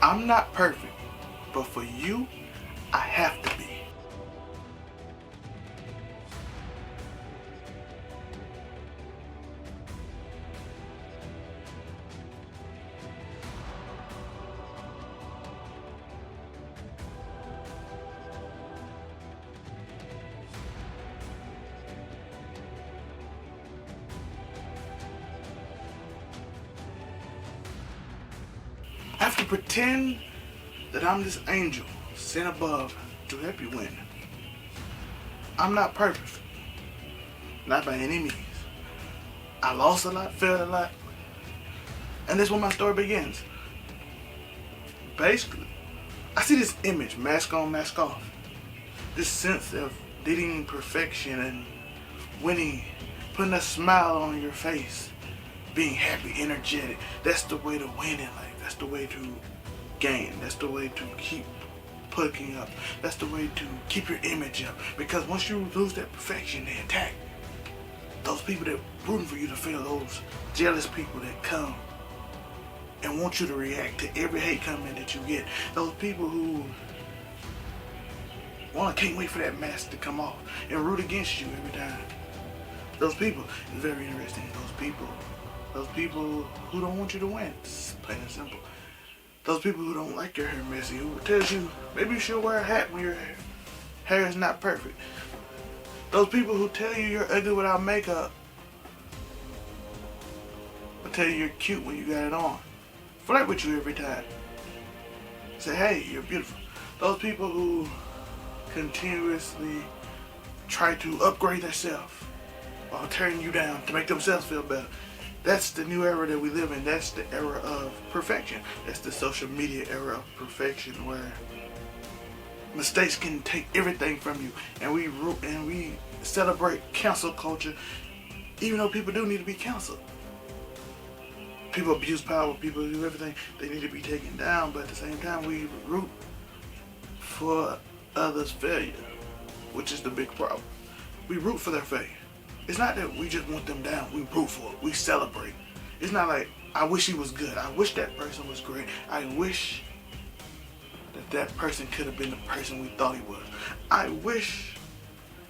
I'm not perfect, but for you, I have to be. I have to pretend that I'm this angel sent above to help you win. I'm not perfect, not by any means. I lost a lot, failed a lot, and that's where my story begins. Basically, I see this image, mask on, mask off. This sense of needing perfection and winning, putting a smile on your face, being happy, energetic. That's the way to win in life. That's the way to gain. That's the way to keep pucking up. That's the way to keep your image up. Because once you lose that perfection, they attack. Those people that rooting for you to fail, those jealous people that come and want you to react to every hate comment that you get. Those people who can't wait for that mask to come off and root against you every time. Those people is very interesting. Those people who don't want you to win. It's plain and simple. Those people who don't like your hair messy, who tells you maybe you should wear a hat when your hair is not perfect. Those people who tell you you're ugly without makeup, but tell you you're cute when you got it on. Flirt with you every time. Say, hey, you're beautiful. Those people who continuously try to upgrade themselves while tearing you down to make themselves feel better. That's the new era that we live in. That's the era of perfection. That's the social media era of perfection, where mistakes can take everything from you, and we celebrate cancel culture, even though people do need to be canceled. People abuse power, people do everything, they need to be taken down, but at the same time we root for others' failure, which is the big problem. We root for their failure. It's not that we just want them down, we root for it, we celebrate. It's not like, I wish he was good, I wish that person was great, I wish that person could have been the person we thought he was. I wish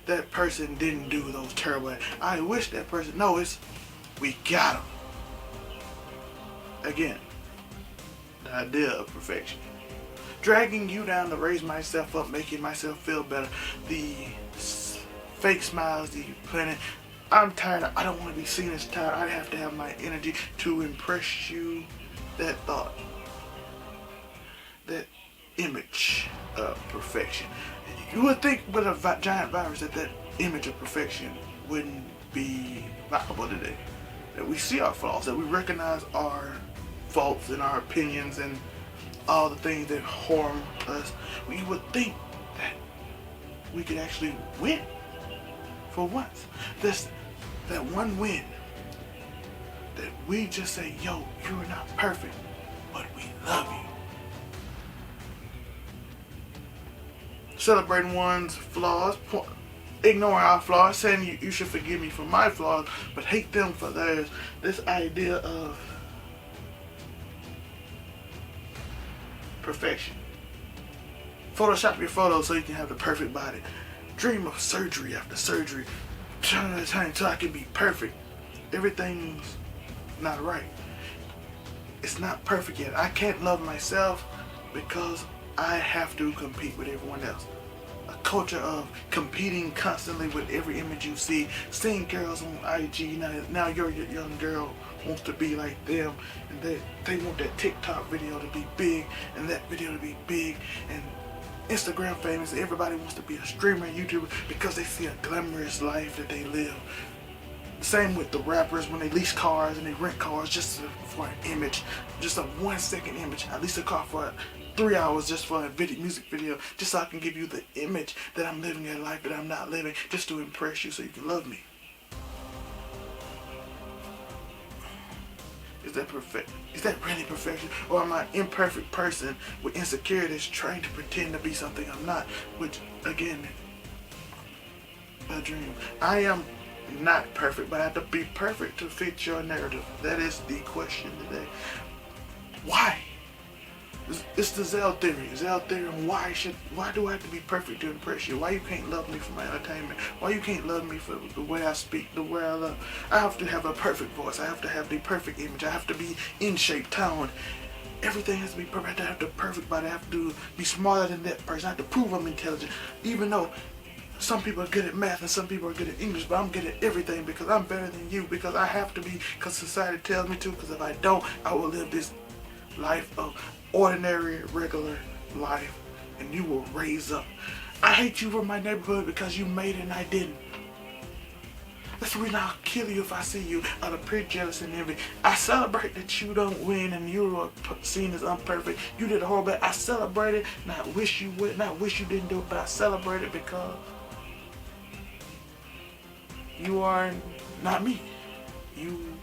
that person didn't do those terrible acts. I wish that person, no, it's, we got him. Again, the idea of perfection. Dragging you down to raise myself up, making myself feel better. The fake smiles, the planning. I'm tired. I don't want to be seen as tired. I have to have my energy to impress you. That thought. That image of perfection. You would think with a giant virus that image of perfection wouldn't be viable today. That we see our flaws, that we recognize our faults and our opinions and all the things that harm us. We would think that we could actually win for once. That one win that we just say, yo, you're not perfect, but we love you. Celebrating one's flaws, ignoring our flaws, saying you should forgive me for my flaws, but hate them for theirs. This idea of perfection. Photoshop your photos so you can have the perfect body. Dream of surgery after surgery. Trying to time until I can be perfect. Everything's not right. It's not perfect yet. I can't love myself because I have to compete with everyone else. A culture of competing constantly with every image you see. Seeing girls on IG, now your young girl wants to be like them, and they want that TikTok video to be big, and that video to be big, and Instagram famous. Everybody wants to be a streamer, YouTuber, because they see a glamorous life that they live. Same with the rappers when they lease cars and they rent cars just for an image, just a 1 second image. I lease a car for 3 hours just for a music video, just so I can give you the image that I'm living a life that I'm not living, just to impress you so you can love me. Is that perfect? Is that really perfection? Or am I an imperfect person with insecurities trying to pretend to be something I'm not? Which, again, a dream. I am not perfect, but I have to be perfect to fit your narrative. That is the question today. Why? It's the Zel-Theory. Zel-Theory on why do I have to be perfect to impress you? Why you can't love me for my entertainment? Why you can't love me for the way I speak, the way I love? I have to have a perfect voice. I have to have the perfect image. I have to be in shape, toned. Everything has to be perfect. I have to have the perfect body. I have to be smarter than that person. I have to prove I'm intelligent. Even though some people are good at math and some people are good at English, but I'm good at everything because I'm better than you, because I have to be, because society tells me to, because if I don't, I will live this life of ordinary, regular life, and you will raise up. I hate you from my neighborhood because you made it and I didn't. That's the reason I'll kill you if I see you out of pure jealousy and envy. I celebrate that you don't win and you are seen as imperfect. You did a horrible. I celebrate it, and I wish you would, not wish you didn't do it, but I celebrate it because you are not me. You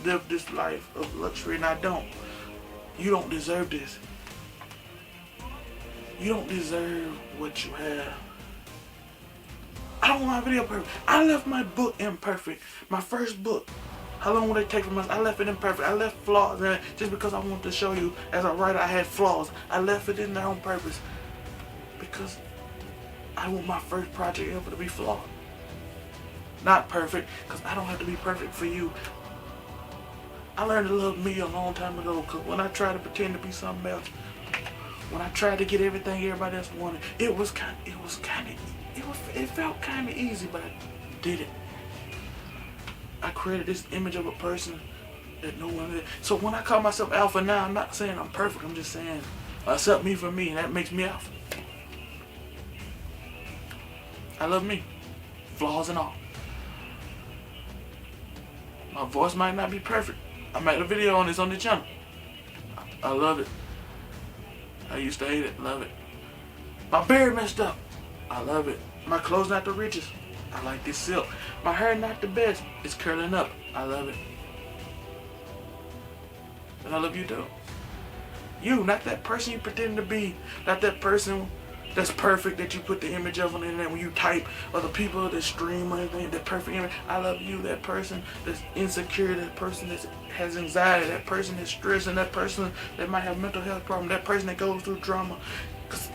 live this life of luxury and I don't. You don't deserve this. You don't deserve what you have. I don't want my video perfect. I left my book imperfect. My first book. How long would it take for us? I left it imperfect. I left flaws in it just because I wanted to show you as a writer I had flaws. I left it in there on purpose because I want my first project ever to be flawed. Not perfect, because I don't have to be perfect for you. I learned to love me a long time ago, because when I tried to pretend to be something else, when I tried to get everything everybody else wanted, it felt kind of easy, but I did it. I created this image of a person that no one did. So when I call myself alpha now, I'm not saying I'm perfect. I'm just saying accept me for me, and that makes me alpha. I love me, flaws and all. My voice might not be perfect. I made a video on this on the channel. I love it. I used to hate it, love it. My beard messed up. I love it. My clothes not the richest. I like this silk. My hair not the best. It's curling up. I love it. And I love you too. You, not that person you pretend to be. Not that person that's perfect that you put the image of on the internet when you type, or the people that stream or anything, that perfect image. I love you, that person that's insecure, that person that has anxiety, that person that's stressing, that person that might have mental health problems, that person that goes through trauma. Cause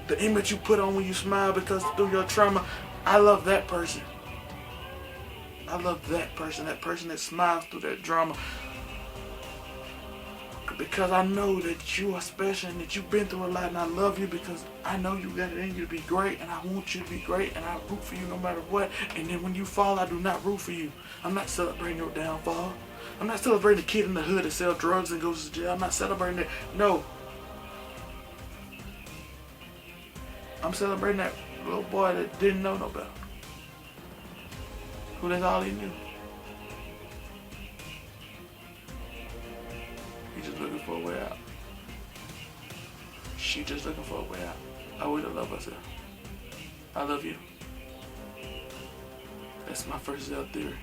the image you put on when you smile because through your trauma, I love that person. I love that person that smiles through that drama. Because I know that you are special and that you've been through a lot, and I love you because I know you got it in you to be great, and I want you to be great, and I root for you no matter what. And then when you fall, I do not root for you. I'm not celebrating your downfall. I'm not celebrating the kid in the hood that sells drugs and goes to jail. I'm not celebrating that. No. I'm celebrating that little boy that didn't know no better. Who that's all he knew. He just looking for a way out. She just looking for a way out. I would have loved herself. I love you. That's my first Zel-Theory.